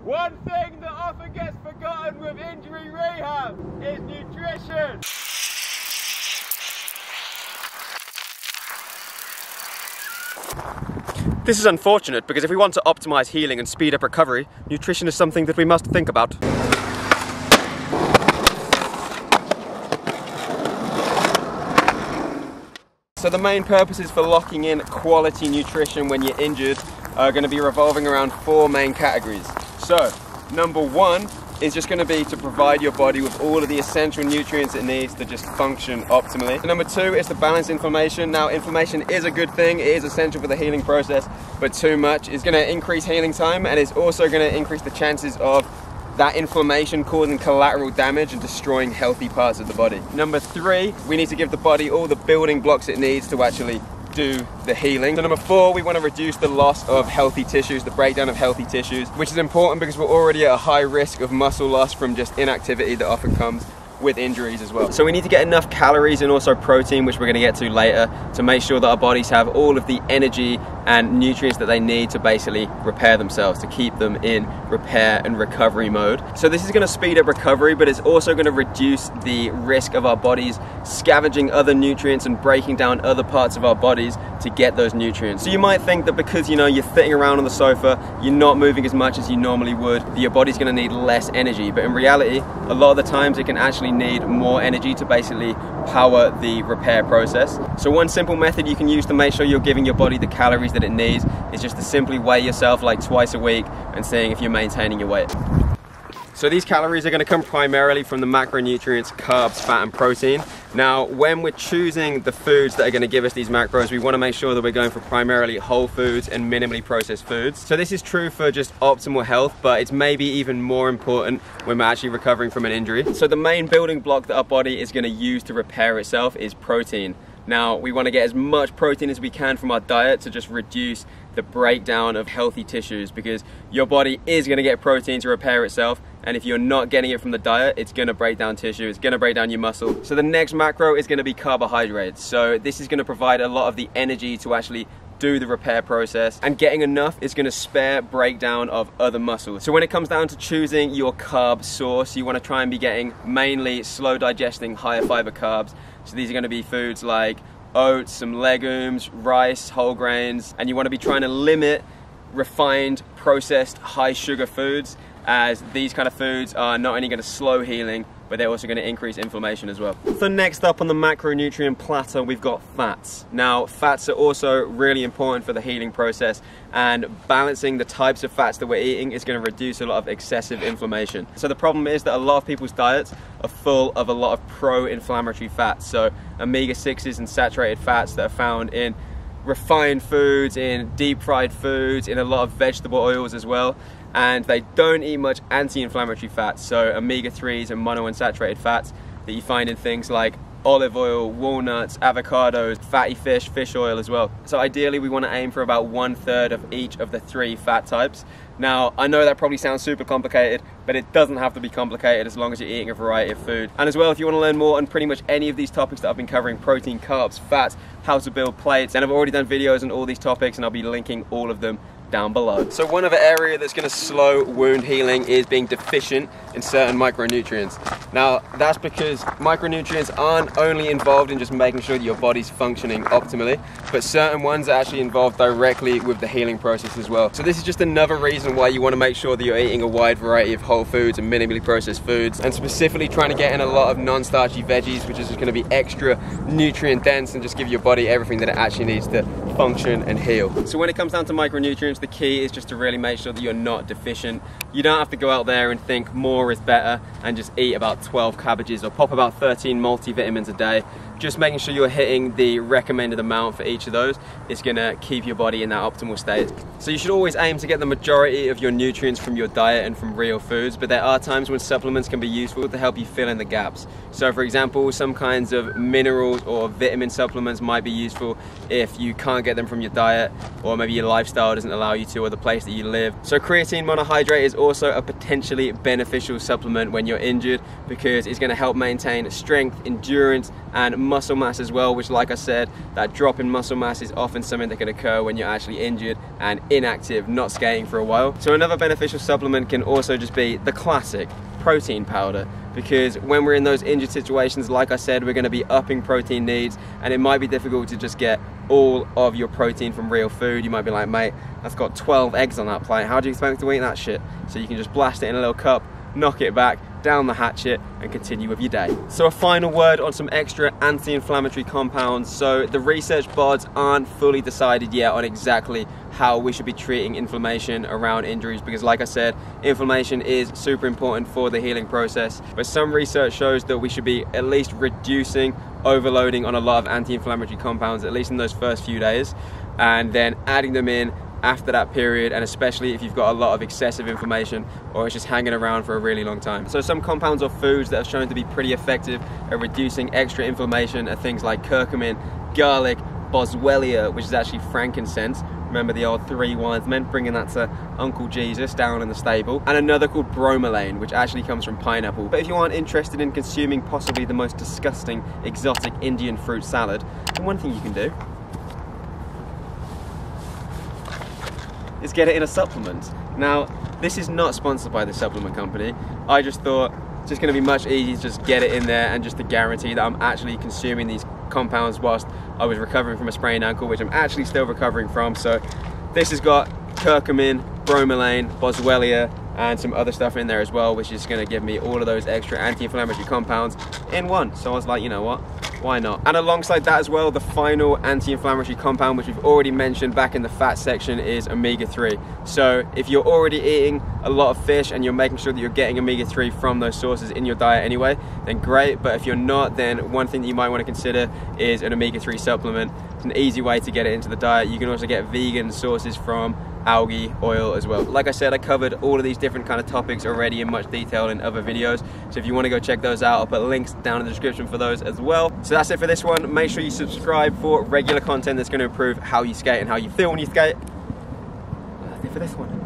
One thing that often gets forgotten with injury rehab is nutrition. This is unfortunate because if we want to optimize healing and speed up recovery, nutrition is something that we must think about. So the main purposes for locking in quality nutrition when you're injured are going to be revolving around four main categories. So, number one is just going to be to provide your body with all of the essential nutrients it needs to just function optimally. Number two is to balance inflammation. Now, inflammation is a good thing, it is essential for the healing process, but too much is going to increase healing time, and it's also going to increase the chances of that inflammation causing collateral damage and destroying healthy parts of the body. Number three, we need to give the body all the building blocks it needs to actually do the healing. So number four, we want to reduce the loss of healthy tissues, the breakdown of healthy tissues, which is important because we're already at a high risk of muscle loss from just inactivity that often comes with injuries as well. So we need to get enough calories and also protein, which we're going to get to later, to make sure that our bodies have all of the energy and nutrients that they need to basically repair themselves, to keep them in repair and recovery mode. So this is going to speed up recovery, but it's also going to reduce the risk of our bodies scavenging other nutrients and breaking down other parts of our bodies to get those nutrients. So you might think that because you're sitting around on the sofa, you're not moving as much as you normally would, that your body's going to need less energy, but in reality, a lot of the times it can actually need more energy to basically power the repair process. So one simple method you can use to make sure you're giving your body the calories that it needs is just to simply weigh yourself like twice a week and seeing if you're maintaining your weight. So these calories are going to come primarily from the macronutrients, carbs, fat and protein. Now, when we're choosing the foods that are going to give us these macros, we want to make sure that we're going for primarily whole foods and minimally processed foods. So this is true for just optimal health, but it's maybe even more important when we're actually recovering from an injury. So the main building block that our body is going to use to repair itself is protein. Now, we want to get as much protein as we can from our diet to just reduce the breakdown of healthy tissues, because your body is going to get protein to repair itself, and if you're not getting it from the diet, it's going to break down tissue, it's going to break down your muscle. So the next macro is going to be carbohydrates. So this is going to provide a lot of the energy to actually do the repair process, and getting enough is going to spare breakdown of other muscles. So when it comes down to choosing your carb source, you want to try and be getting mainly slow digesting, higher fiber carbs. So these are going to be foods like oats, some legumes, rice, whole grains, and you want to be trying to limit refined, processed, high sugar foods, as these kind of foods are not only going to slow healing, but they're also going to increase inflammation as well. So next up on the macronutrient platter, we've got fats. Now, fats are also really important for the healing process, and balancing the types of fats that we're eating is going to reduce a lot of excessive inflammation. So the problem is that a lot of people's diets are full of a lot of pro-inflammatory fats. So omega-6s and saturated fats that are found in refined foods, in deep fried foods, in a lot of vegetable oils as well. And they don't eat much anti-inflammatory fats, so omega-3s and monounsaturated fats that you find in things like olive oil, walnuts, avocados, fatty fish, fish oil as well. So ideally we want to aim for about 1/3 of each of the 3 fat types. Now, I know that probably sounds super complicated, but it doesn't have to be complicated as long as you're eating a variety of food. And as well, if you want to learn more on pretty much any of these topics that I've been covering, protein, carbs, fats, how to build plates, then I've already done videos on all these topics and I'll be linking all of them down below. So one other area that's going to slow wound healing is being deficient in certain micronutrients. Now, that's because micronutrients aren't only involved in just making sure that your body's functioning optimally, but certain ones are actually involved directly with the healing process as well. So this is just another reason why you want to make sure that you're eating a wide variety of whole foods and minimally processed foods, and specifically trying to get in a lot of non-starchy veggies, which is just going to be extra nutrient dense and just give your body everything that it actually needs to function and heal. So when it comes down to micronutrients, the key is just to really make sure that you're not deficient. You don't have to go out there and think more is better and just eat about 12 cabbages or pop about 13 multivitamins a day. Just making sure you're hitting the recommended amount for each of those is going to keep your body in that optimal state. So you should always aim to get the majority of your nutrients from your diet and from real foods, but there are times when supplements can be useful to help you fill in the gaps. So for example, some kinds of minerals or vitamin supplements might be useful if you can't get them from your diet, or maybe your lifestyle doesn't allow you to, or the place that you live. So creatine monohydrate is also a potentially beneficial supplement when you're injured, because it's going to help maintain strength, endurance and muscle mass as well, which, like I said, that drop in muscle mass is often something that can occur when you're actually injured and inactive, not skating for a while. So another beneficial supplement can also just be the classic protein powder, because when we're in those injured situations, like I said, we're going to be upping protein needs, and it might be difficult to just get all of your protein from real food. You might be like, mate, that's got 12 eggs on that plate, how do you expect me to eat that shit? So you can just blast it in a little cup, knock it back, down the hatchet, and continue with your day. So a final word on some extra anti-inflammatory compounds. So the research boards aren't fully decided yet on exactly how we should be treating inflammation around injuries, because like I said, inflammation is super important for the healing process, but some research shows that we should be at least reducing overloading on a lot of anti-inflammatory compounds, at least in those first few days, and then adding them in after that period, and especially if you've got a lot of excessive inflammation or it's just hanging around for a really long time. So some compounds or foods that are shown to be pretty effective at reducing extra inflammation are things like curcumin, garlic, boswellia, which is actually frankincense. Remember the old 3 wise men, bringing that to Uncle Jesus down in the stable. And another called bromelain, which actually comes from pineapple. But if you aren't interested in consuming possibly the most disgusting exotic Indian fruit salad, then one thing you can do is get it in a supplement. Now, this is not sponsored by the supplement company. I just thought it's just going to be much easier to just get it in there and just to guarantee that I'm actually consuming these compounds whilst I was recovering from a sprained ankle, which I'm actually still recovering from. So this has got curcumin, bromelain, boswellia, and some other stuff in there as well, which is going to give me all of those extra anti-inflammatory compounds in one. So I was like, you know what, why not? And alongside that as well, the final anti-inflammatory compound, which we've already mentioned back in the fat section, is omega-3. So if you're already eating a lot of fish and you're making sure that you're getting omega-3 from those sources in your diet anyway, then great. But if you're not, then one thing that you might want to consider is an omega-3 supplement. It's an easy way to get it into the diet. You can also get vegan sources from algae oil as well. Like I said, I covered all of these different kind of topics already in much detail in other videos, so if you want to go check those out, I'll put links down in the description for those as well. So that's it for this one. Make sure you subscribe for regular content that's going to improve how you skate and how you feel when you skate. That's it for this one.